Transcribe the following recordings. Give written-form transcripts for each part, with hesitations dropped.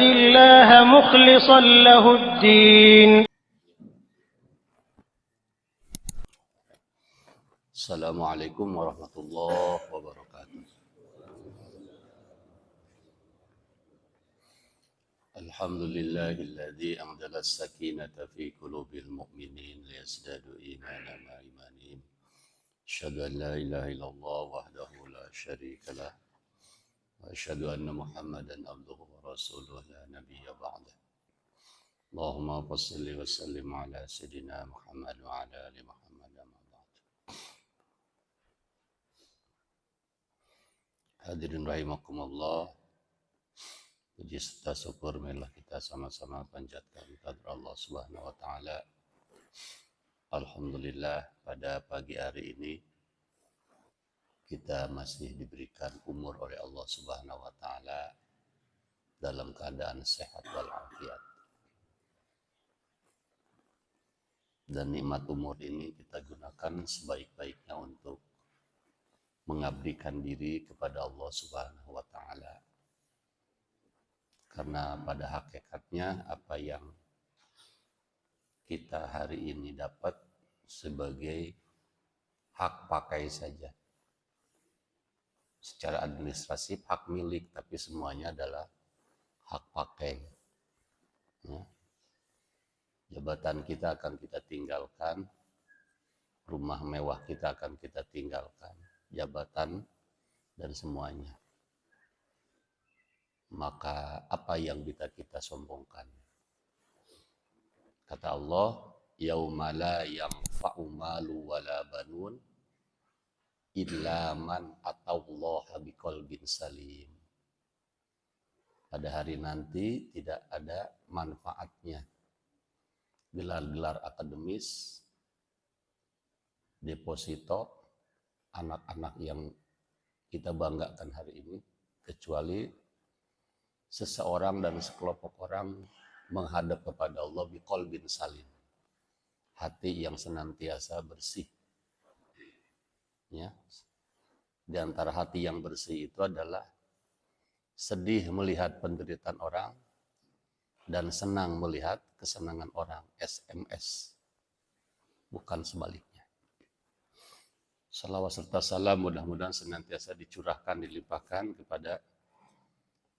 الله مخلصا له الدين. Assalamualaikum warahmatullahi wabarakatuh. Alhamdulillahilladzi anzala as-sakinata fi qulubil mu'minin liyazdadu imanan ma'a imanihim. Asyhadu an la ilaha illallah wahdahu la syarika lah wa asyhadu anna Muhammadan abduhu wa rasuluhu la nabiyya ba'dah. Allahumma shalli wa sallim ala sayyidina Muhammad wa ala ali Muhammad amma ba'd. Hadirin rahimakumullah, puji serta syukur marilah kita sama-sama panjatkan kepada Allah Subhanahu wa taala. Alhamdulillah, pada pagi hari ini kita masih diberikan umur oleh Allah Subhanahu wa taala dalam keadaan sehat walafiat. Dan nikmat umur ini kita gunakan sebaik-baiknya untuk mengabdikan diri kepada Allah Subhanahu wa taala. Karena pada hakikatnya apa yang kita hari ini dapat sebagai hak pakai saja. Secara administratif hak milik, tapi semuanya adalah hak pakai. Ya. Jabatan kita akan kita tinggalkan, rumah mewah kita akan kita tinggalkan, jabatan dan semuanya. Maka apa yang bisa kita sombongkan? Kata Allah, yauma la yanfa'u malu wala banun illa man atallaha biqalbin salim. Pada hari nanti tidak ada manfaatnya gelar-gelar akademis, deposito, anak-anak yang kita banggakan hari ini, kecuali seseorang dan sekelompok orang menghadap kepada Allah biqalbin salim, hati yang senantiasa bersih. Ya. Di antara hati yang bersih itu adalah sedih melihat penderitaan orang dan senang melihat kesenangan orang, SMS, bukan sebaliknya. Salawat serta salam mudah-mudahan senantiasa dicurahkan, dilimpahkan kepada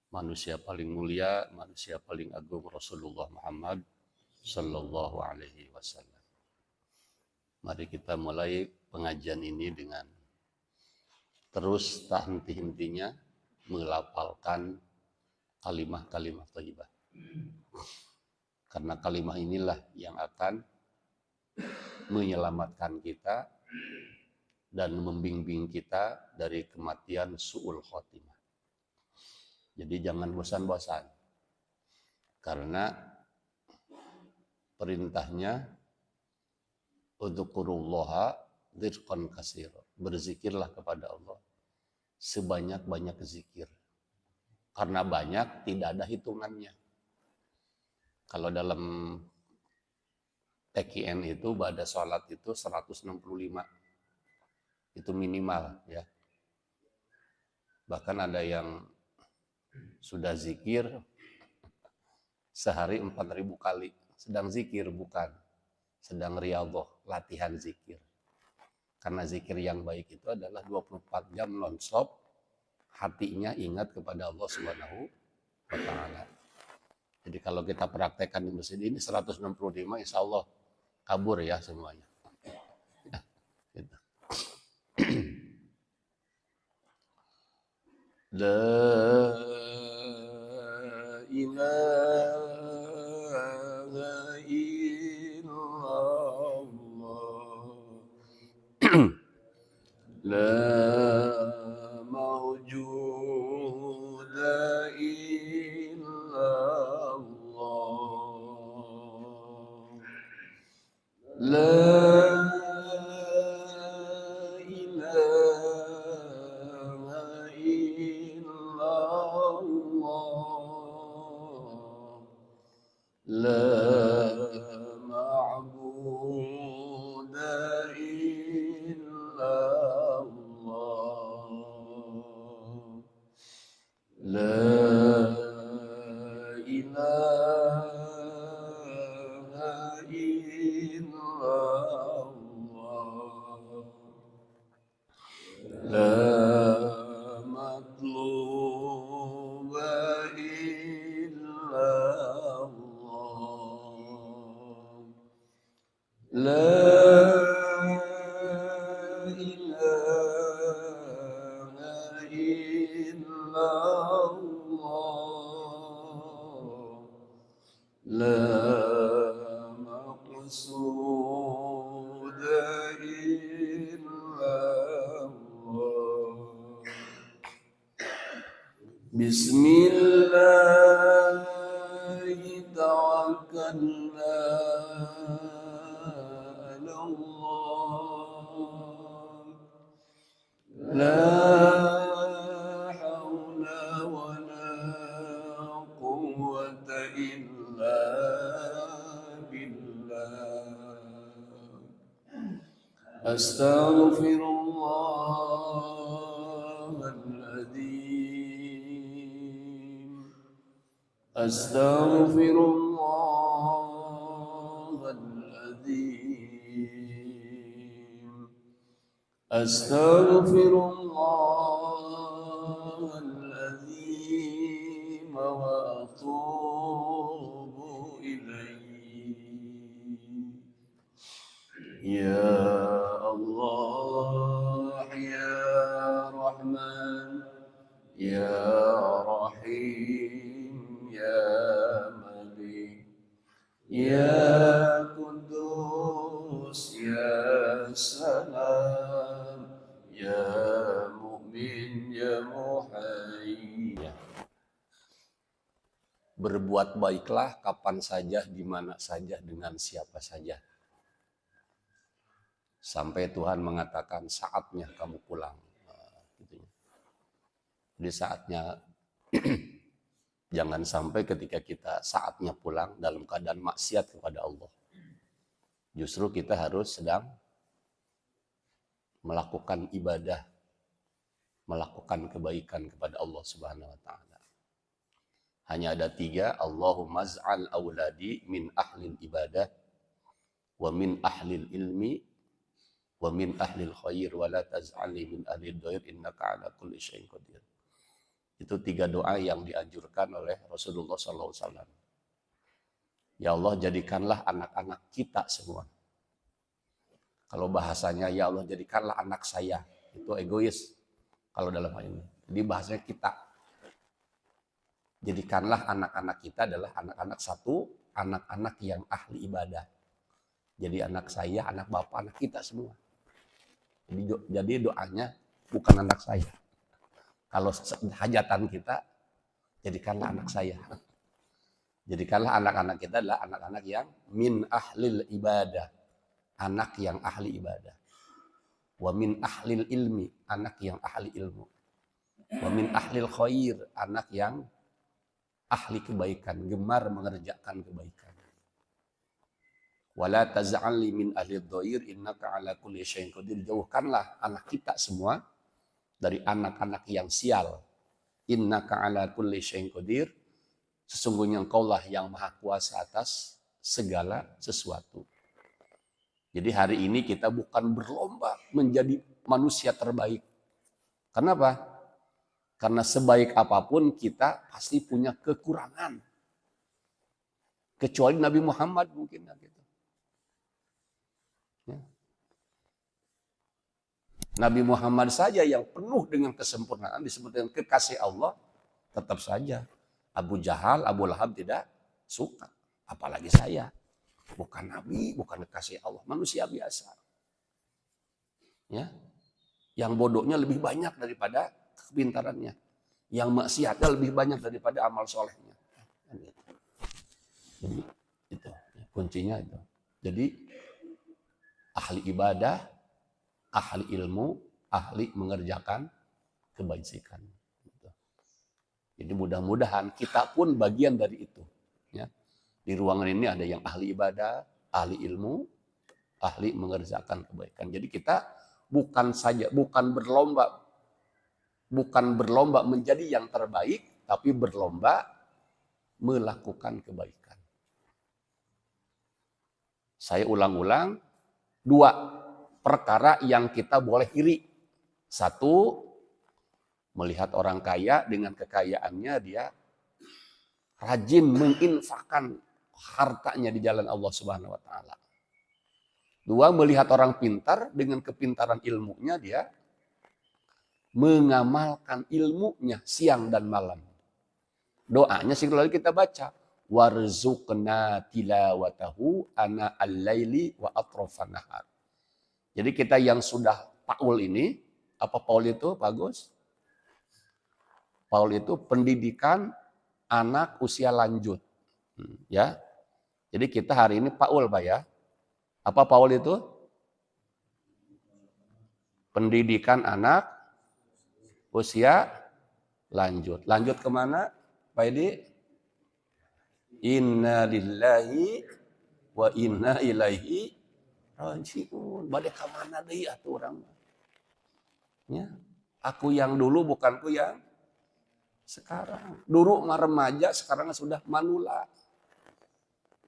manusia paling mulia, manusia paling agung, Rasulullah Muhammad sallallahu alaihi wasallam. Mari kita mulai pengajian ini dengan terus tak henti-hentinya melafalkan kalimah-kalimah thayyibah. Karena kalimah inilah yang akan menyelamatkan kita dan membimbing kita dari kematian su'ul khotimah. Jadi jangan bosan-bosan. Karena perintahnya udzukurullaha dzikran katsira. Berzikirlah kepada Allah sebanyak-banyak zikir. Karena banyak tidak ada hitungannya. Kalau dalam TKN itu pada sholat itu 165. Itu minimal ya. Bahkan ada yang sudah zikir sehari 4.000 kali. Sedang zikir bukan. Sedang riyadhah, latihan zikir. Karena zikir yang baik itu adalah 24 jam non-stop. Hatinya ingat kepada Allah Subhanahu wa ta'ala. Jadi kalau kita praktekkan di masjid ini 165, insya Allah kabur ya semuanya. Ya, gitu. La ilaha illallah La mawjuda illallah La ilaha illallah La ma'buda illallah La ilaha illallah. La matluba illallah. La ilaha illallah. La maqsuda illallah. Bismillahi tawakkalna ala Allah. La hawla wa la quwwata illa billah. Astaghfirullahaladzim. Astaghfirullahaladzim. Astaghfirullahaladzim wa atubu ilaih. Ya Allah, Ya Rahman, Ya Rahim, Ya Malik, Ya Kudus, Ya Salam, Ya Mu'min, Ya Muhaymin. Berbuat baiklah kapan saja, di mana saja, dengan siapa saja. Sampai Tuhan mengatakan saatnya kamu pulang. Di saatnya, jangan sampai ketika kita saatnya pulang dalam keadaan maksiat kepada Allah. Justru kita harus sedang melakukan ibadah, melakukan kebaikan kepada Allah Subhanahu wa Ta'ala. Hanya ada 3, Allahumma az'al awladi min ahlil ibadah, wa min ahlil ilmi, wa min ahlil khair, wa la taz'ali min ahlil doir, innaka ala kulli syai'in qadir. Itu 3 doa yang dianjurkan oleh Rasulullah SAW. Ya Allah, jadikanlah anak-anak kita semua. Kalau bahasanya, ya Allah, jadikanlah anak saya. Itu egois kalau dalam hal ini. Jadi bahasanya kita. Jadikanlah anak-anak kita adalah anak-anak satu, anak-anak yang ahli ibadah. Jadi anak saya, anak bapak, anak kita semua. Jadi doanya bukan anak saya. Kalau hajatan kita, jadikanlah anak saya. Jadikanlah anak-anak kita adalah anak-anak yang min ahlil ibadah. Anak yang ahli ibadah. Wa min ahlil ilmi. Anak yang ahli ilmu. Wa min ahlil khair. Anak yang ahli kebaikan. Gemar mengerjakan kebaikan. Wala taz'alli min ahli dhair innaka ala kulli syai'in qadir. Jauhkanlah anak kita semua dari anak-anak yang sial. Innaka ala kulli syai'in qadir. Sesungguhnya Engkaulah yang maha kuasa atas segala sesuatu. Jadi hari ini kita bukan berlomba menjadi manusia terbaik. Kenapa? Karena sebaik apapun kita pasti punya kekurangan. Kecuali Nabi Muhammad mungkin gitu. Ya. Nabi Muhammad saja yang penuh dengan kesempurnaan disebut dengan kekasih Allah, tetap saja Abu Jahal, Abu Lahab tidak suka. Apalagi saya. Bukan Nabi, bukan kekasih Allah, manusia biasa. Ya. Yang bodohnya lebih banyak daripada kepintarannya. Yang maksiatnya lebih banyak daripada amal solehnya. Jadi itu kuncinya itu. Jadi ahli ibadah, ahli ilmu, ahli mengerjakan kebajikan. Jadi mudah-mudahan kita pun bagian dari itu. Ya. Di ruangan ini ada yang ahli ibadah, ahli ilmu, ahli mengerjakan kebaikan. Jadi kita bukan berlomba menjadi yang terbaik, tapi berlomba melakukan kebaikan. Saya ulang-ulang, 2 perkara yang kita boleh iri. 1, melihat orang kaya dengan kekayaannya dia rajin menginfakkan hartanya di jalan Allah Subhanahu wa taala. 2, melihat orang pintar dengan kepintaran ilmunya dia mengamalkan ilmunya siang dan malam. Doanya selalu kita baca, warzuqna tilawatahu ana al-laili wa atrafan nahar. Jadi kita yang sudah Paul ini, apa Paul itu Pak Gus? Paul itu pendidikan anak usia lanjut. Ya. Jadi kita hari ini Paul Pak ya. Apa Paul itu? Pendidikan anak usia lanjut. Lanjut kemana Pak Edi? Inna lillahi wa inna ilaihi rajiun. Bade ka mana deui atuh urang? Ya. Aku yang dulu bukanku yang sekarang. Dulu mah remaja, sekarang sudah manula.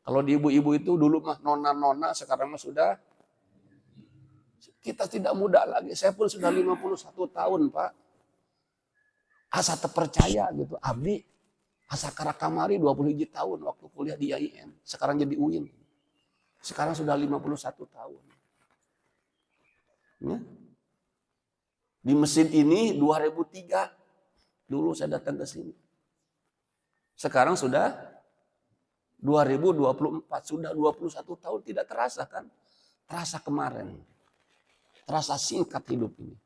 Kalau di ibu-ibu itu dulu mah nona-nona, sekarang mah sudah. Kita tidak muda lagi. Saya pun sudah 51 tahun, Pak. Asa terpercaya gitu. Abdi, asa karakamari 21 tahun waktu kuliah di IAIN. Sekarang jadi UIN. Sekarang sudah 51 tahun. Ya. Di mesin ini 2003. Dulu saya datang ke sini. Sekarang sudah 2024. Sudah 21 tahun tidak terasa kan? Terasa kemarin. Terasa singkat hidup ini.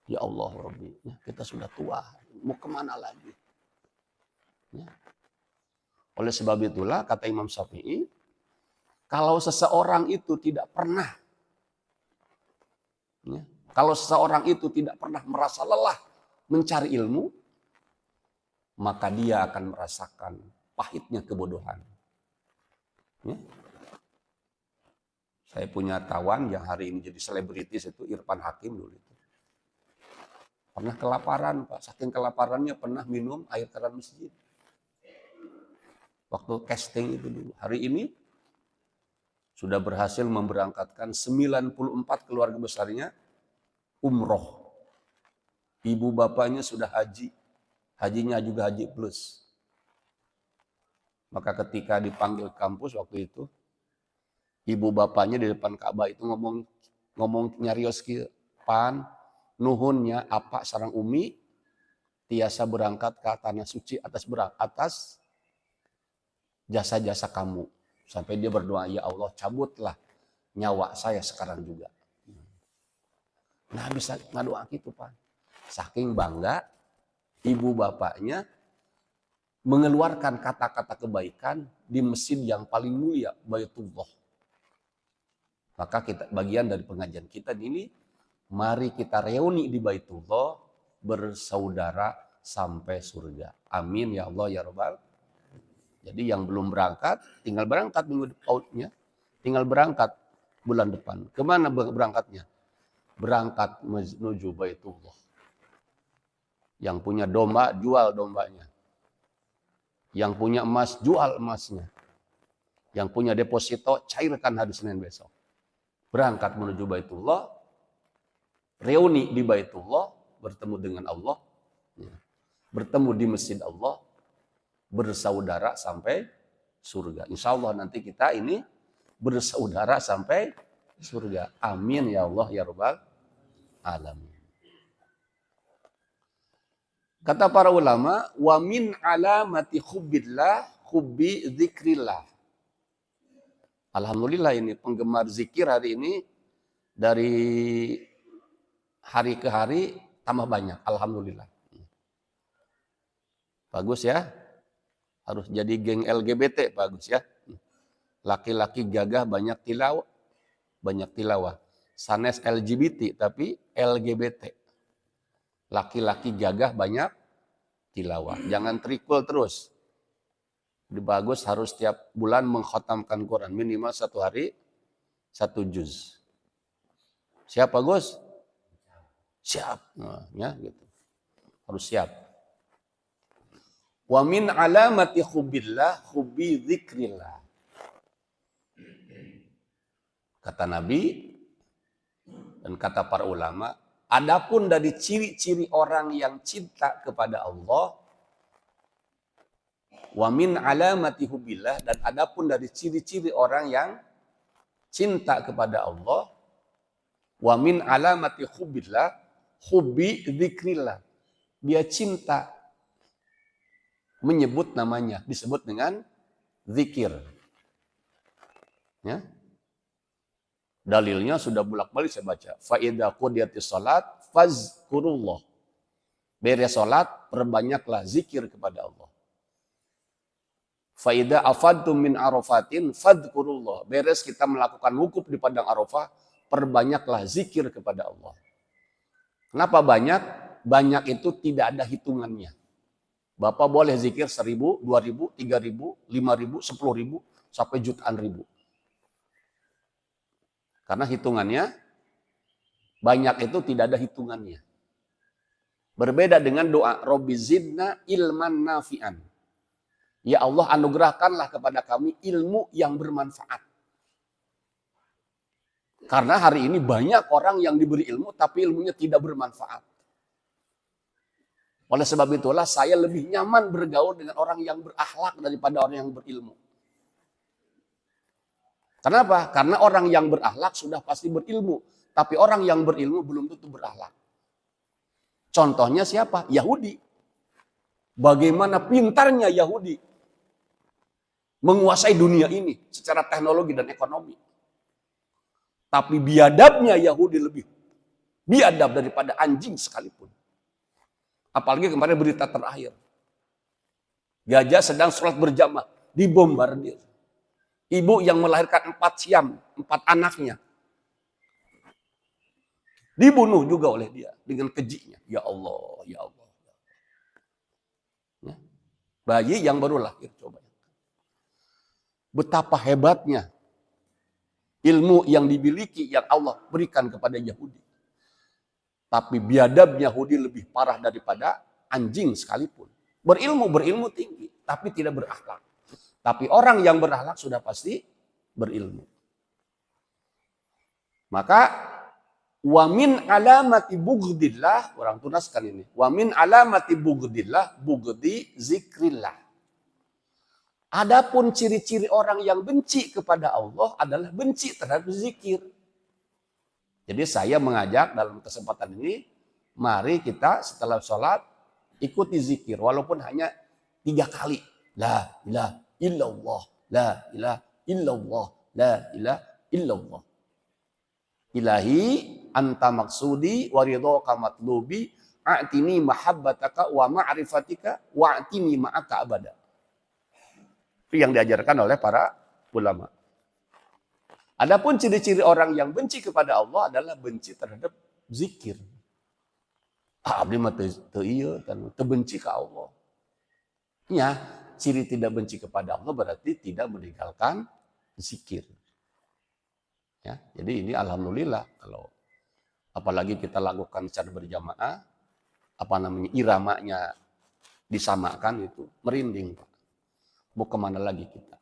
Ya Allah Rabbi, ya, kita sudah tua. Mau kemana lagi? Ya. Oleh sebab itulah kata Imam Syafi'i, kalau seseorang itu tidak pernah, ya, kalau seseorang itu tidak pernah merasa lelah mencari ilmu, maka dia akan merasakan pahitnya kebodohan. Ya. Saya punya kawan yang hari ini jadi selebritis itu Irfan Hakim dulu itu. Pernah kelaparan, Pak. Saking kelaparannya pernah minum air keran masjid. Waktu casting itu dulu. Hari ini sudah berhasil memberangkatkan 94 keluarga besarnya umroh. Ibu bapaknya sudah haji. Hajinya juga haji plus. Maka ketika dipanggil kampus waktu itu, ibu bapaknya di depan Ka'bah itu ngomong nyarios kieu, pan nuhunnya apa sareng umi tiasa berangkat ke tanah suci atas jasa-jasa kamu. Sampai dia berdoa, ya Allah cabutlah nyawa saya sekarang juga. Nah bisa ngadoa gitu Pak. Saking bangga ibu bapaknya mengeluarkan kata-kata kebaikan di masjid yang paling mulia, Baitullah. Maka kita bagian dari pengajian kita ini, mari kita reuni di Baitullah bersaudara sampai surga. Amin ya Allah ya Rabbal. Jadi yang belum berangkat, tinggal berangkat minggu depannya, tinggal berangkat bulan depan. Kemana berangkatnya? Berangkat menuju Baitullah. Yang punya domba, jual dombanya. Yang punya emas, jual emasnya. Yang punya deposito, cairkan hari Senin besok. Berangkat menuju Baitullah, reuni di Baitullah, bertemu dengan Allah, bertemu di masjid Allah, bersaudara sampai surga. Insya Allah nanti kita ini bersaudara sampai surga. Amin ya Allah ya Rabbal alamin. Kata para ulama, wa min alamati hubbillah hubbi dzikrillah. Alhamdulillah ini penggemar zikir hari ini dari hari ke hari tambah banyak. Alhamdulillah. Bagus ya. Harus jadi geng LGBT bagus ya. Laki-laki gagah banyak tilawah. Banyak tilawah. Sanes LGBT tapi LGBT. Laki-laki gagah banyak tilawah. Jangan trikul terus. Bagus harus setiap bulan mengkhatamkan Quran. Minimal 1 hari 1 juz. Siap Bagus? Siap. Nah, ya, gitu. Harus siap. Wa min alamati hubbillah hubbi dzikrillah. Kata Nabi dan kata para ulama, adapun dari ciri-ciri orang yang cinta kepada Allah, wa min alamati hubbillah, dan adapun dari ciri-ciri orang yang cinta kepada Allah, wa min alamati hubbillah hubbi dzikrillah. Dia cinta menyebut namanya, disebut dengan zikir. Ya. Dalilnya sudah bolak-balik saya baca. Fa idza qudiyatis salat fazkurullah. Beres salat, perbanyaklah zikir kepada Allah. Fa idza afadtum min arafatin fadhkurullah. Beres kita melakukan wukuf di padang Arafah, perbanyaklah zikir kepada Allah. Kenapa banyak? Banyak itu tidak ada hitungannya. Bapak boleh zikir 1.000, 2.000, 3.000, 5.000, 10.000, sampai jutaan ribu. Karena hitungannya, banyak itu tidak ada hitungannya. Berbeda dengan doa, Robbi zidna ilman nafi'an. Ya Allah, anugerahkanlah kepada kami ilmu yang bermanfaat. Karena hari ini banyak orang yang diberi ilmu, tapi ilmunya tidak bermanfaat. Oleh sebab itulah saya lebih nyaman bergaul dengan orang yang berakhlak daripada orang yang berilmu. Kenapa? Karena orang yang berakhlak sudah pasti berilmu. Tapi orang yang berilmu belum tentu berakhlak. Contohnya siapa? Yahudi. Bagaimana pintarnya Yahudi menguasai dunia ini secara teknologi dan ekonomi. Tapi biadabnya Yahudi lebih biadab daripada anjing sekalipun. Apalagi kemarin berita terakhir. Gajah sedang sholat berjamaah, dibombardir. Ibu yang melahirkan 4 siam, 4 anaknya. Dibunuh juga oleh dia dengan kejinya. Ya Allah, ya Allah. Ya. Bayi yang baru lahir, coba. Betapa hebatnya ilmu yang dimiliki yang Allah berikan kepada Yahudi. Tapi biadab Yahudi lebih parah daripada anjing sekalipun. Berilmu tinggi, tapi tidak berakhlak. Tapi orang yang berakhlak sudah pasti berilmu. Maka wa min alamati bughdillah, orang tunaskan ini. Wa min alamati bughdillah bugdi zikrillah. Adapun ciri-ciri orang yang benci kepada Allah adalah benci terhadap zikir. Jadi saya mengajak dalam kesempatan ini, mari kita setelah sholat ikuti zikir walaupun hanya 3 kali. La ilaha illallah, la ilaha illallah, la ilaha illallah. Ilahi anta maksudi wa ridhaka matlubi a'tini mahabbataka wa ma'rifatika wa'tini ma'aka abada. Itu yang diajarkan oleh para ulama. Adapun ciri-ciri orang yang benci kepada Allah adalah benci terhadap zikir. Abdi mah teu ieu kan benci ke Allah. Ya, ciri tidak benci kepada Allah berarti tidak meninggalkan zikir. Ya, jadi ini alhamdulillah kalau apalagi kita lakukan secara berjamaah, iramanya disamakan itu merinding, Pak. Mau kemana lagi kita?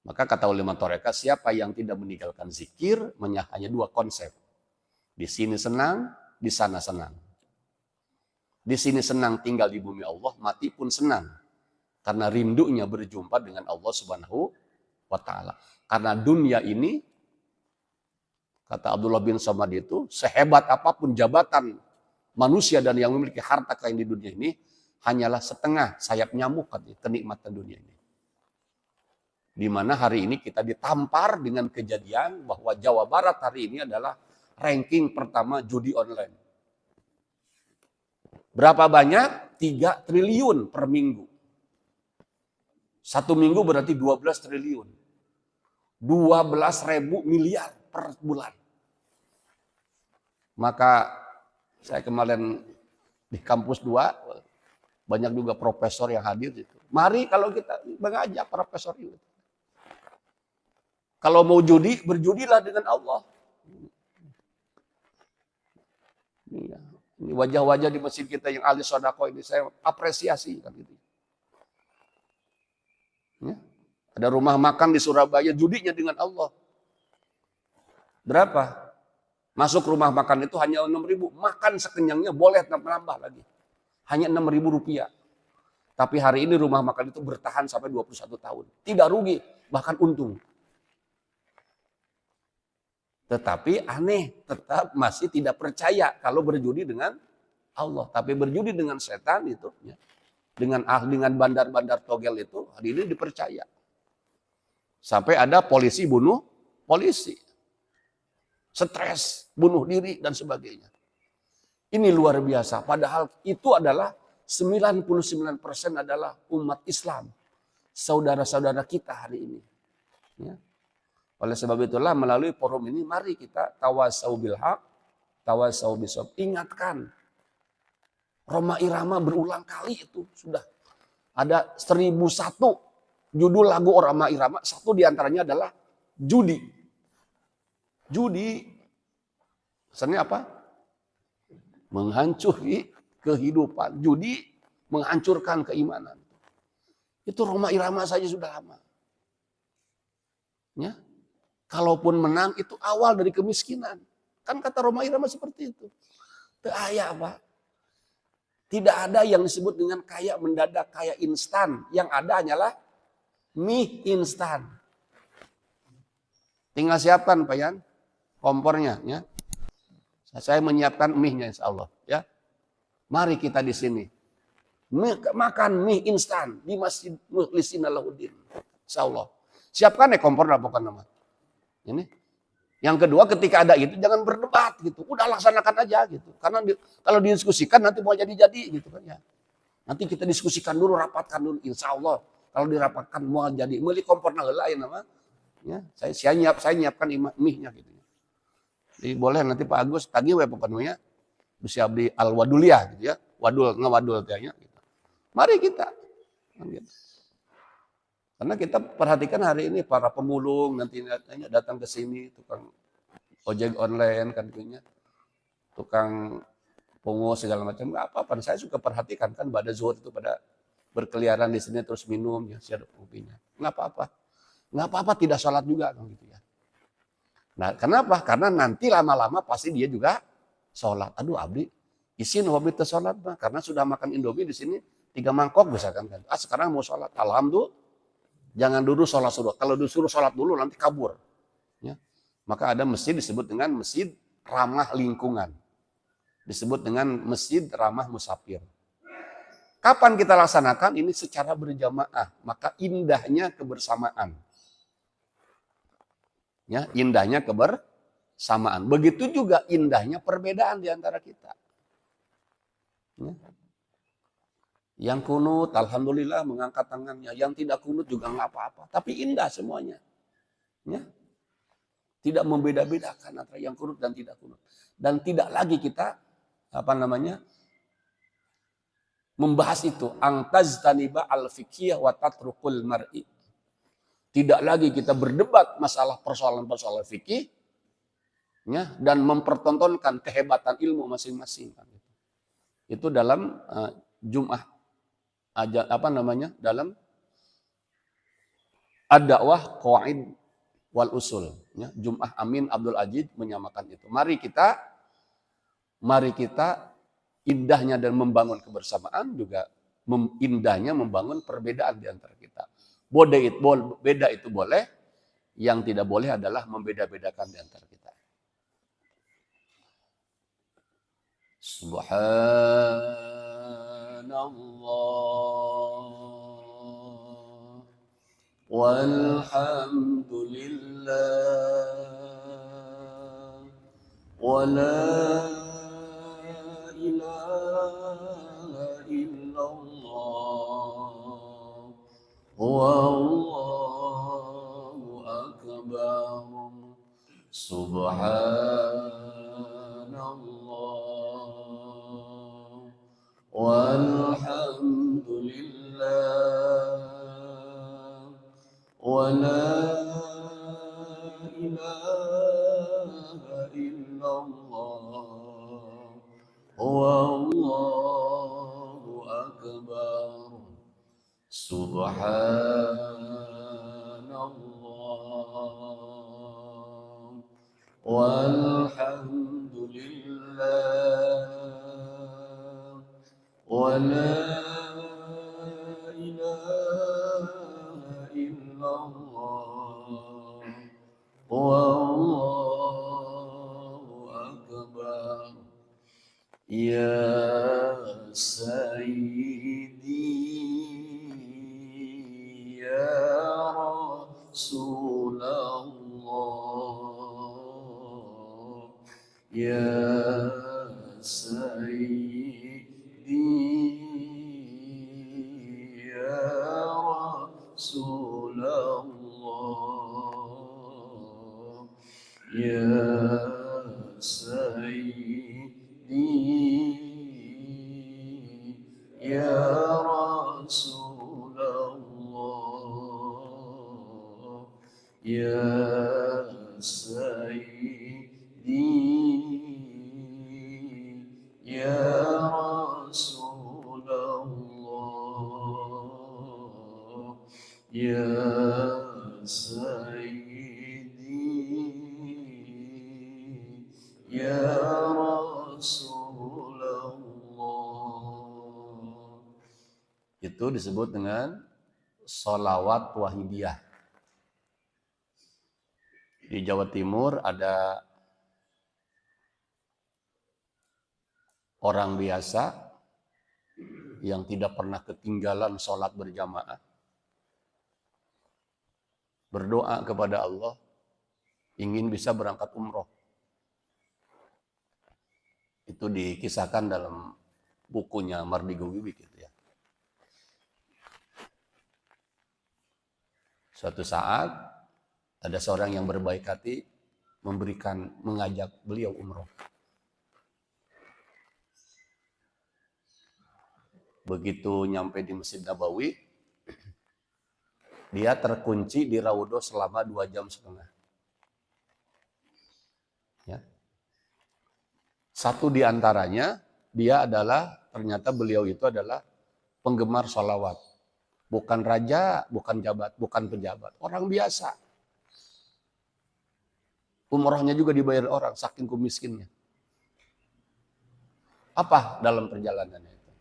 Maka kata ulama tarekat, siapa yang tidak meninggalkan zikir, hanya 2 konsep. Di sini senang, di sana senang. Di sini senang tinggal di bumi Allah, mati pun senang. Karena rindunya berjumpa dengan Allah Subhanahu wa ta'ala. Karena dunia ini, kata Abdullah bin Samad itu, sehebat apapun jabatan manusia dan yang memiliki harta kekayaan di dunia ini, hanyalah setengah sayap nyamuk kenikmatan dunia ini. Di mana hari ini kita ditampar dengan kejadian bahwa Jawa Barat hari ini adalah ranking pertama judi online. Berapa banyak? 3 triliun per minggu. 1 minggu berarti 12 triliun. 12.000 miliar per bulan. Maka saya kemarin di kampus 2, banyak juga profesor yang hadir itu. Mari kalau kita mengajak profesor itu. Kalau mau judi, berjudilah dengan Allah. Ini wajah-wajah di masjid kita yang ahli sedekah ini saya apresiasi kan gitu. Ya. Ada rumah makan di Surabaya judinya dengan Allah. Berapa? Masuk rumah makan itu hanya 6.000. Makan sekenyangnya boleh nambah lagi. Hanya 6.000 rupiah. Tapi hari ini rumah makan itu bertahan sampai 21 tahun. Tidak rugi, bahkan untung. Tetapi aneh, tetap masih tidak percaya kalau berjudi dengan Allah. Tapi berjudi dengan setan itu, ya, dengan bandar-bandar togel itu, hari ini dipercaya. Sampai ada polisi bunuh polisi. Stres, bunuh diri, dan sebagainya. Ini luar biasa. Padahal itu adalah 99% adalah umat Islam. Saudara-saudara kita hari ini. Ya. Oleh sebab itulah melalui forum ini mari kita tawasau bil haq, tawasau bisawab. Ingatkan. Rhoma Irama berulang kali itu sudah. Ada 1001 judul lagu Rhoma Irama. Satu diantaranya adalah judi. Judi. Pesannya apa? Menghancuri kehidupan. Judi menghancurkan keimanan. Itu Rhoma Irama saja sudah lama. Ya. Kalaupun menang itu awal dari kemiskinan. Kan kata Rhoma Irama seperti itu. Kaya apa? Tidak ada yang disebut dengan kaya mendadak, kaya instan. Yang ada hanyalah mie instan. Tinggal siapkan Pak Yan, kompornya. Ya. Saya menyiapkan mie-nya insya Allah. Ya. Mari kita di sini. Makan mie instan di Masjid Mukhlisin Alahuddin. Insya Allah. Siapkan ya kompor bukan nama. Ini. Yang kedua ketika ada itu jangan berdebat gitu. Udah laksanakan aja gitu. Karena kalau didiskusikan nanti mau jadi-jadi gitu kan ya. Nanti kita diskusikan dulu, rapatkan dulu. Insya Allah kalau dirapatkan mau jadi. Beli kompor lain nama. Ya, saya nyiapkan mie-nya gitu. Jadi boleh nanti Pak Agus tagih we penuhnya. Bisa beli al-waduliyah gitu ya. Wadul ngawadul kayaknya gitu. Mari kita. Gitu. Karena kita perhatikan hari ini para pemulung nanti datang ke sini, tukang ojek online kan punya, tukang pungut segala macam, nggak apa-apa. Saya suka perhatikan kan pada zuhur itu pada berkeliaran di sini terus minum ya siap kopinya, nggak apa-apa, nggak apa-apa tidak sholat juga kan gitu ya. Nah kenapa? Karena nanti lama-lama pasti dia juga sholat. Aduh abdi, izin hobi sholat mah karena sudah makan Indomie di sini 3 mangkok misalkan kan. Sekarang mau sholat, alhamdulillah. Jangan dulu sholat dulu. Kalau disuruh sholat dulu nanti kabur. Ya. Maka ada masjid disebut dengan masjid ramah lingkungan. Disebut dengan masjid ramah musafir. Kapan kita laksanakan? Ini secara berjamaah. Maka indahnya kebersamaan. Ya, indahnya kebersamaan. Begitu juga indahnya perbedaan di antara kita. Ya. Yang kunut, alhamdulillah mengangkat tangannya. Yang tidak kunut juga nggak apa-apa. Tapi indah semuanya. Ya. Tidak membeda-bedakan antara yang kunut dan tidak kunut. Dan tidak lagi kita, membahas itu. Angtaztaniba al-fiqhiyah wa tatrukul mar'i. Tidak lagi kita berdebat masalah persoalan-persoalan fikih. Ya, dan mempertontonkan kehebatan ilmu masing-masing. Itu dalam Jum'ah. Dalam ad-dakwah qawaid wal usul ya, Jum'ah Amin Abdul Aziz menyamakan itu. Mari kita indahnya dan membangun kebersamaan juga indahnya membangun perbedaan di antara kita. Beda itu boleh, yang tidak boleh adalah membeda-bedakan di antara kita. Subhanallah walhamdulillah wa la ilaha illallah wallahu akbar subhanallah walhamdulillah wa la ilaha illallah subhanallah walhamdulillah wa la ilaha illallah wallahu akbar ya sayyidi ya Rasulullah ya sayyidi ya Rasulullah ya sayyidi ya Rasulullah ya sayyidi ya Rasulullah ya sayyidi ya Rasulullah. Itu disebut dengan sholawat wahidiyah. Di Jawa Timur ada orang biasa yang tidak pernah ketinggalan sholat berjamaah. Berdoa kepada Allah, ingin bisa berangkat umroh. Itu dikisahkan dalam bukunya Mardigo Wiwik gitu ya. Suatu saat ada seorang yang berbaik hati mengajak beliau umroh. Begitu nyampe di Masjid Nabawi, dia terkunci di Raudhah selama 2 jam setengah. Ya. Satu di antaranya, ternyata beliau itu adalah penggemar sholawat. Bukan raja, bukan pejabat. Orang biasa. Umrohnya juga dibayar orang, saking miskinnya. Apa dalam perjalanannya itu?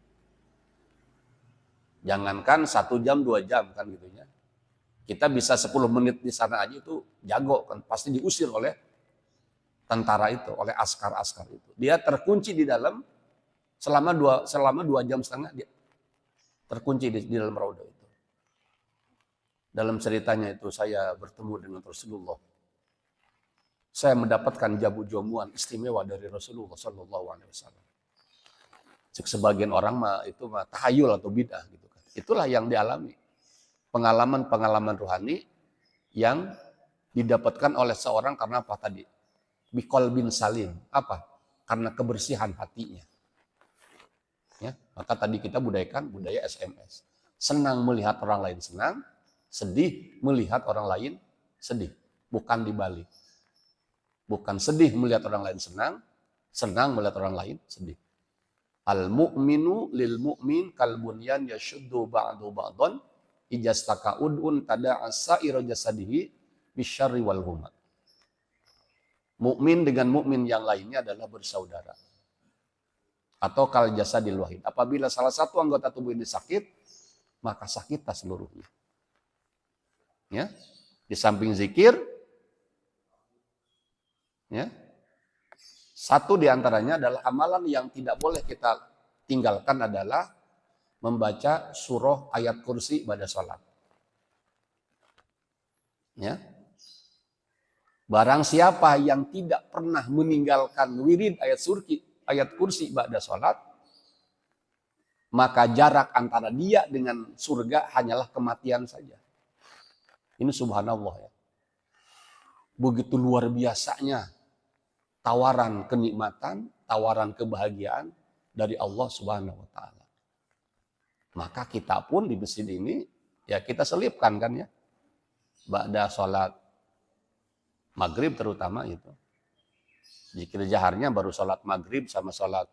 Jangankan 1 jam, 2 jam kan gitu ya. Kita bisa 10 menit di sana aja itu jago kan. Pasti diusir oleh tentara itu, oleh askar-askar itu. Dia terkunci di dalam selama 2 jam setengah dia terkunci di dalam Raudhah itu. Dalam ceritanya itu saya bertemu dengan Rasulullah. Saya mendapatkan jamu-jamuan istimewa dari Rasulullah SAW. Sebagian orang itu tahayul atau bid'ah gitu kan. Itulah yang dialami. Pengalaman-pengalaman rohani yang didapatkan oleh seorang karena apa tadi? Biqalbin salim. Apa? Karena kebersihan hatinya. Ya, maka tadi kita budayakan budaya SMS. Senang melihat orang lain senang, sedih melihat orang lain sedih. Bukan dibalik. Bukan sedih melihat orang lain senang, senang melihat orang lain sedih. Al-mu'minu lil mu'min kal bunyan yashuddu ba'du ba'dhan ijastaka ud'un tada'a sa'iru jasadihi bisyarri wal humma. Mukmin dengan mukmin yang lainnya adalah bersaudara. Atau kal jasadil wahid. Apabila salah satu anggota tubuh ini sakit, maka sakitlah seluruhnya. Ya. Di samping zikir, ya. Satu di antaranya adalah amalan yang tidak boleh kita tinggalkan adalah membaca surah ayat kursi pada sholat. Ya. Barang siapa yang tidak pernah meninggalkan wirid ayat kursi pada sholat, maka jarak antara dia dengan surga hanyalah kematian saja. Ini subhanallah ya. Begitu luar biasanya tawaran kenikmatan, tawaran kebahagiaan dari Allah Subhanahu wa taala. Maka kita pun di masjid ini ya kita selipkan kan ya. Ba'da sholat maghrib terutama itu. Zikir jaharnya baru sholat maghrib sama sholat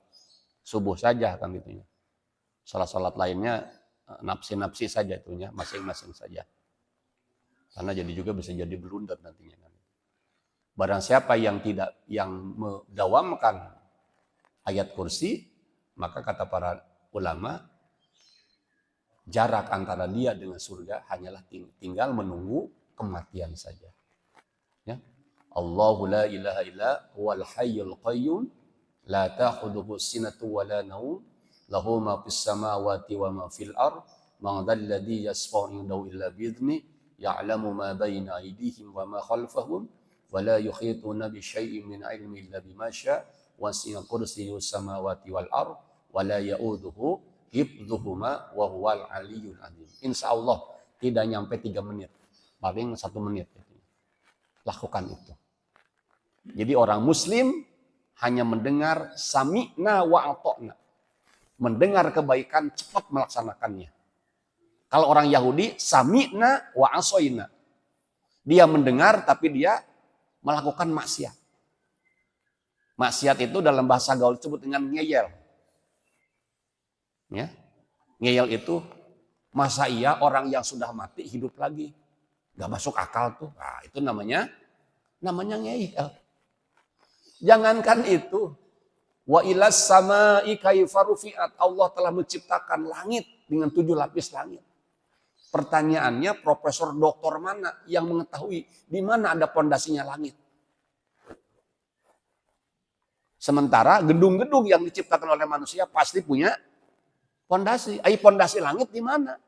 subuh saja kan gitu ya. Sholat-sholat lainnya nafsi-nafsi saja itunya, masing-masing saja. Karena jadi juga bisa jadi blunder nantinya. Barang siapa yang mendawamkan ayat kursi, maka kata para ulama, jarak antara dia dengan surga hanyalah tinggal menunggu kematian saja. Ya. Allahu la ilaha illa huwal hayyul qayyum la ta'khudhuhu sinatun wa la naum lahu ma fis samawati wa ma fil ard man dhal ladzi yashfa'u 'indahu illa bi idzni ya'lamu ma baina aydihim wa ma khalfahum wa la yuhituna bi syai'in min 'ilmihi illa bima syaa wasi'a kursiyyus samawati wal ard wa la ya'uduhu hifdzuhuma wa huwal 'aliyyul 'azim. Insyaallah tidak nyampe 3 menit. Paling 1 menit. Lakukan itu. Jadi orang muslim hanya mendengar sami'na wa ata'na. Mendengar kebaikan, cepat melaksanakannya. Kalau orang Yahudi, sami'na wa asoyna. Dia mendengar tapi dia melakukan maksiat. Maksiat itu dalam bahasa gaul disebut dengan ngeyel. Ya. Ngeyel itu, masa iya orang yang sudah mati hidup lagi? Gak masuk akal tuh. Nah, itu namanya ngeyel. Jangankan itu. Wa ilas sama'i kaifa rufi'at. Allah telah menciptakan langit dengan 7 lapis langit. Pertanyaannya, profesor doktor mana yang mengetahui di mana ada pondasinya langit? Sementara gedung-gedung yang diciptakan oleh manusia pasti punya pondasi. Pondasi langit di mana?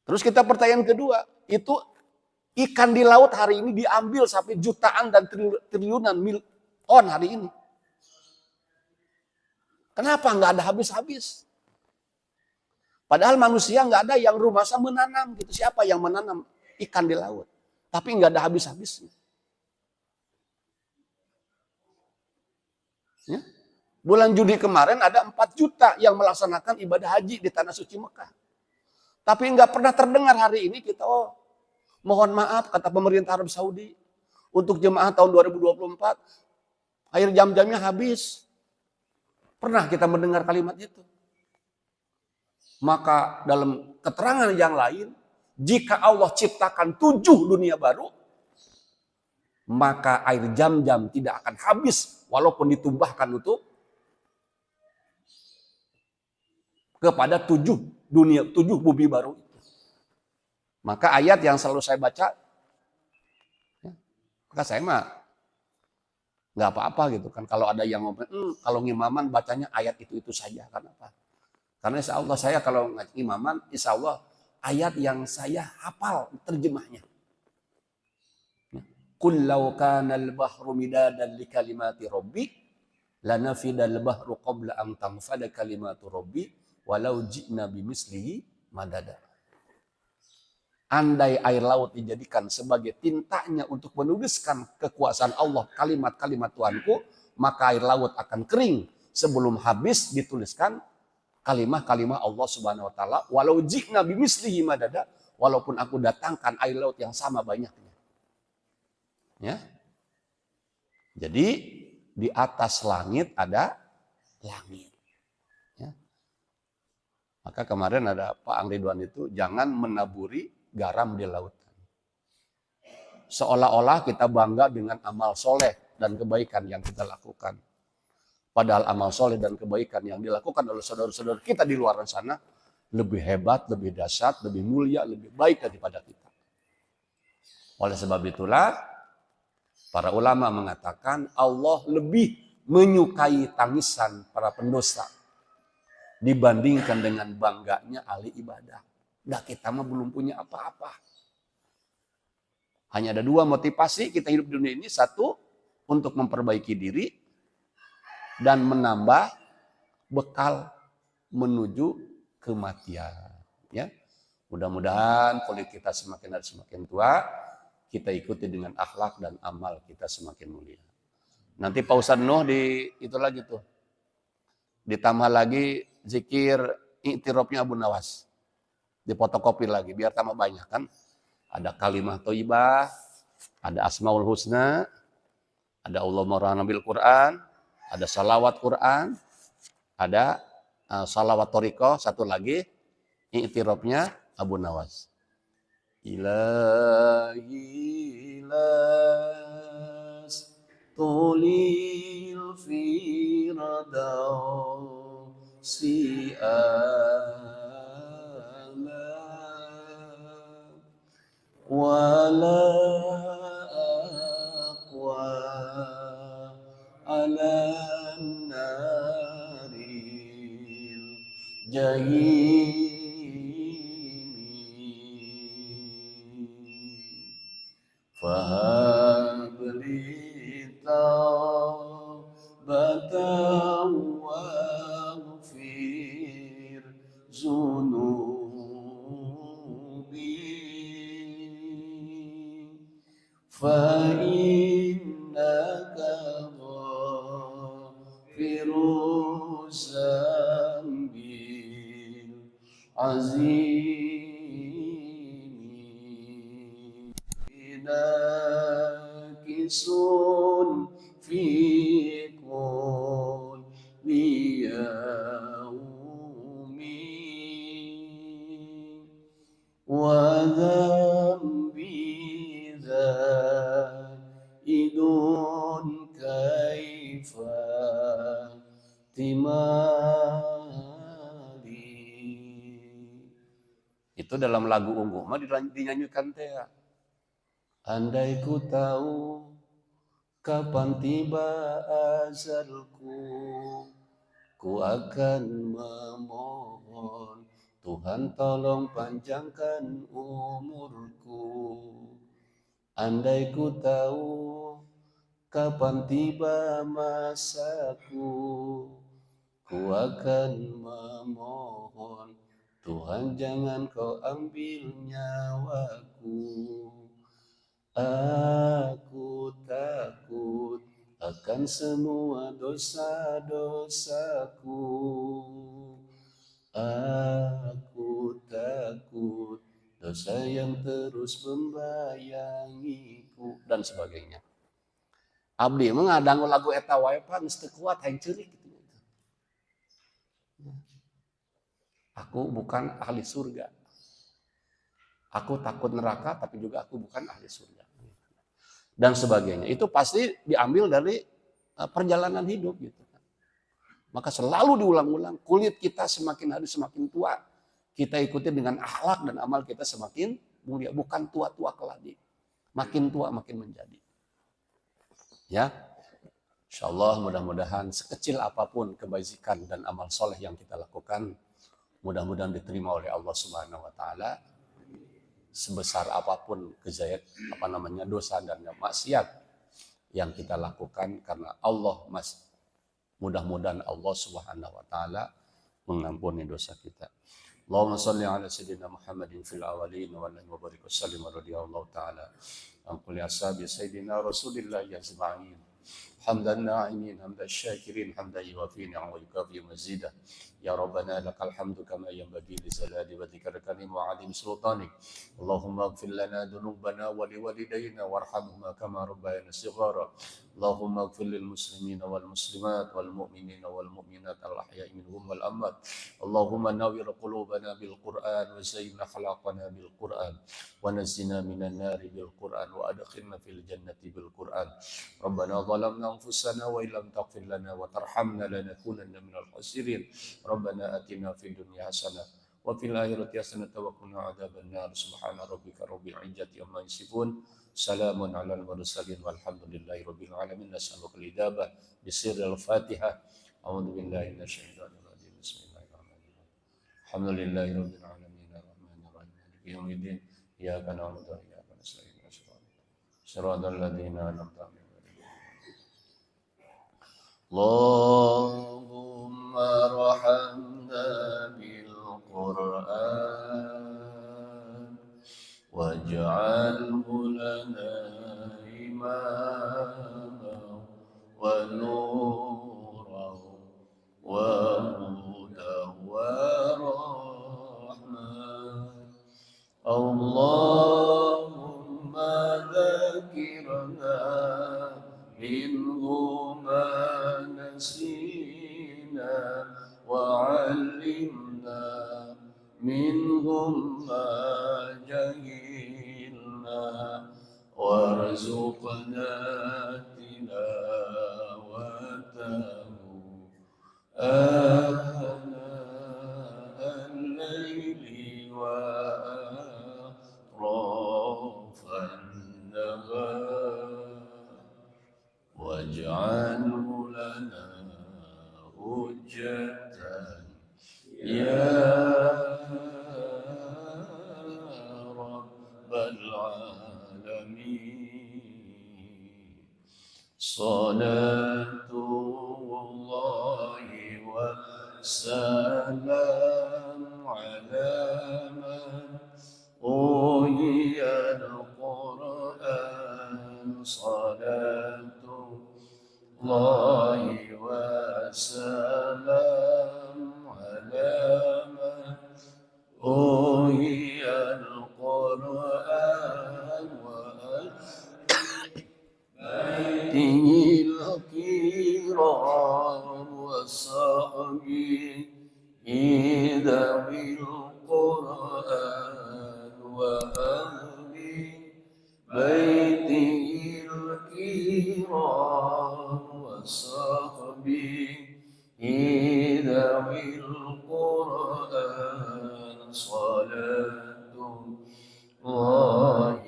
Terus kita pertanyaan kedua, itu ikan di laut hari ini diambil sampai jutaan dan triliunan ton hari ini. Kenapa nggak ada habis-habis? Padahal manusia nggak ada yang rumasa menanam gitu. Siapa yang menanam ikan di laut? Tapi nggak ada habis-habisnya. Ya. Bulan Juni kemarin ada 4 juta yang melaksanakan ibadah haji di Tanah Suci Mekah. Tapi nggak pernah terdengar hari ini kita, mohon maaf kata pemerintah Arab Saudi, untuk jemaah tahun 2024, air jam-jamnya habis. Pernah kita mendengar kalimat itu. Maka dalam keterangan yang lain, jika Allah ciptakan 7 dunia baru, maka air jam-jam tidak akan habis walaupun ditumbahkan untuk kepada 7 bumi baru itu. Maka ayat yang selalu saya baca, maka saya mah nggak apa-apa gitu kan. Kalau ada yang ngomong, kalau ngimaman bacanya ayat itu saja. Kenapa? Karena insya Allah saya kalau ngimaman, insya Allah ayat yang saya hafal terjemahnya. Qul law kana al-bahru midadan li kalimati rabbi lanafidal bahru qabla an tanfada kalimatu rabbi walau ji'na bimislihi madada. Andai air laut dijadikan sebagai tintanya untuk menuliskan kekuasaan Allah, kalimat-kalimat Tuhanku, maka air laut akan kering sebelum habis dituliskan kalimat-kalimat Allah Subhanahu wa taala, walau ji'na bimislihi madada, walaupun aku datangkan air laut yang sama banyaknya. Ya. Jadi di atas langit ada langit. Ya. Maka kemarin ada Pak Ang Ridwan itu, jangan menaburi garam di lautan. Seolah-olah kita bangga dengan amal soleh dan kebaikan yang kita lakukan. Padahal amal soleh dan kebaikan yang dilakukan oleh saudara-saudara kita di luar sana lebih hebat, lebih dahsyat, lebih mulia, lebih baik daripada kita. Oleh sebab itulah, para ulama mengatakan Allah lebih menyukai tangisan para pendosa dibandingkan dengan bangganya ahli ibadah. Nah, kita mah belum punya apa-apa. Hanya ada 2 motivasi kita hidup di dunia ini. 1, untuk memperbaiki diri dan menambah bekal menuju kematian. Ya, mudah-mudahan kulit kita semakin hari semakin tua, kita ikuti dengan akhlak dan amal kita semakin mulia. Nanti Pak Ustadz Nuh itu lagi tuh. Ditambah lagi zikir i'tirafnya Abu Nawas. Difotokopi lagi biar tambah banyak kan. Ada kalimah thayyibah, ada asmaul husna, ada Allah marhana bil Quran, ada salawat Quran, Ada salawat thariqah, satu lagi i'tirafnya Abu Nawas. Ilahi las tulil firdausi wala aqwa ala naril jahim fahabli taubatan waghfir zunubi fa innaka ghafiru zambil azim nakisun fi kulli yaumi wa dhanbi zaidun kaifa timali. Itu dalam lagu Unggul mah dinyanyikan teh. Andai ku tahu kapan tiba ajalku, ku akan memohon Tuhan tolong panjangkan umurku. Andai ku tahu kapan tiba masaku, ku akan memohon Tuhan jangan kau ambil nyawaku. Aku takut akan semua dosa-dosaku. Aku takut dosa yang terus membayangiku dan sebagainya. Abdi mengadang lagu eta wae pan geus teu kuat hayang ceurik gitu. Aku bukan ahli surga. Aku takut neraka tapi juga aku bukan ahli surga. Dan sebagainya. Itu pasti diambil dari perjalanan hidup gitu kan. Maka selalu diulang-ulang, kulit kita semakin hari semakin tua, kita ikuti dengan akhlak dan amal kita semakin mulia, bukan tua-tua keladi. Makin tua makin menjadi. Ya. Insyaallah mudah-mudahan sekecil apapun kebajikan dan amal soleh yang kita lakukan, mudah-mudahan diterima oleh Allah Subhanahu wa taala. Sebesar apapun dosa dan maksiat yang kita lakukan karena Allah mudah-mudahan Allah Subhanahu wa taala mengampuni dosa kita. Allahumma shalli ala sayyidina Muhammadin fil awwalin wa ala wa barik wasallim radhiyallahu taala an kulli ashabi sayyidina Rasulillah ajma'in. Hamdan na'imin hamdan syakirin hamdan yuwafi ni'am wa yukafi mazidah. Ya Rabbana lakal hamdu kama yanbaghi li jalali wajhika wa 'azimi sultanik. Allahumma ighfir lana dhunubana wa liwalidayna warhamhuma kama rabbayana shighara. Allahumma ighfir lil muslimina wal muslimat wal mu'minina wal mu'minat al ahya'i minhum wal amwat. Allahumma nawwir qulubana bil Qur'an wa zayyina akhlaqana bil Qur'an wa nazzina minan nari bil Qur'an wa adkhilna fil jannati bil Qur'an. Rabbana zalamna anfusana wa illam taghfir lana wa tarhamna lanakunanna minal khasirin. Rabbana atina fid dunya hasanah wa fil akhirati hasanah wa qina adzabannar. Subhana rabbika rabbil izzati amma yasifun. Salamun alal mursalin walhamdulillahi rabbil alamin. Nas'alukal hidayah bisirril Fatihah. A'udzu billahi minasyaitonir rajim. Bismillahirrahmanirrahim. Alhamdulillahi rabbil alamin arrahmanir rahim maliki yaumiddin. Iyyaka na'budu wa iyyaka nasta'in. Shiratal ladzina an'amta 'alaihim. Allahumma rahamna bil Qur'an waj'alhu lana imaman wa nuran wa hudan wa rahmah. Allahumma dzakirna minhu ma nasina منهم ما جهلنا وارزقنا تلاوته آناء الليل وأطراف النهار واجعله لنا حجة يا رب العالمين. صلاة الله وسلام على من أوحي القرآن. صلاة الله وسلام على من أوحي القرآن وآله الكرام وصحبه ذوي القرآن وأهل بيته الكرام وصحبه ذوي القرآن. صلاة الله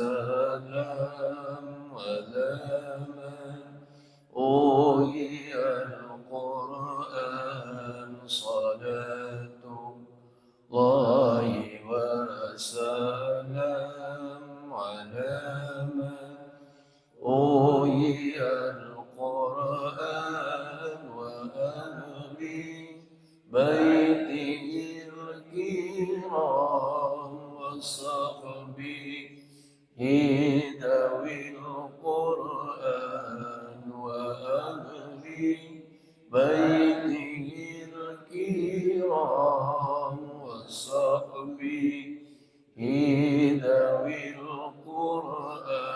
وسلام على من أوحي القرآن. صلاة الله وسلام على من أوحي القرآن وأهل بيته الكرام وصحبه ذوي القرآن وأهل بيته الكرام وصحبه ذوي القرآن.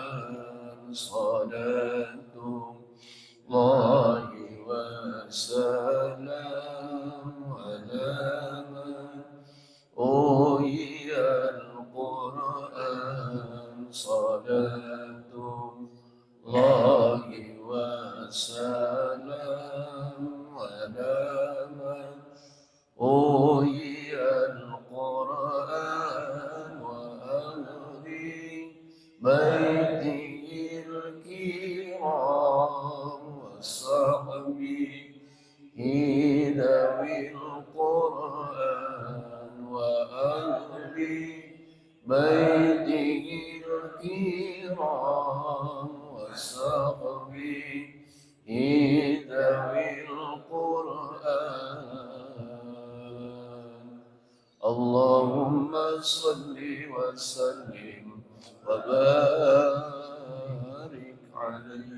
صلاة الله وسلام على من أوحي القرآن. صلاة الله وسلام على من أوحي القرآن وأهل بيته الكرام وصحبه ذوي القرآن وأهل بيته الكرام وصحبه ذوي القرآن. اللهم صل وسلم وبارك عليه.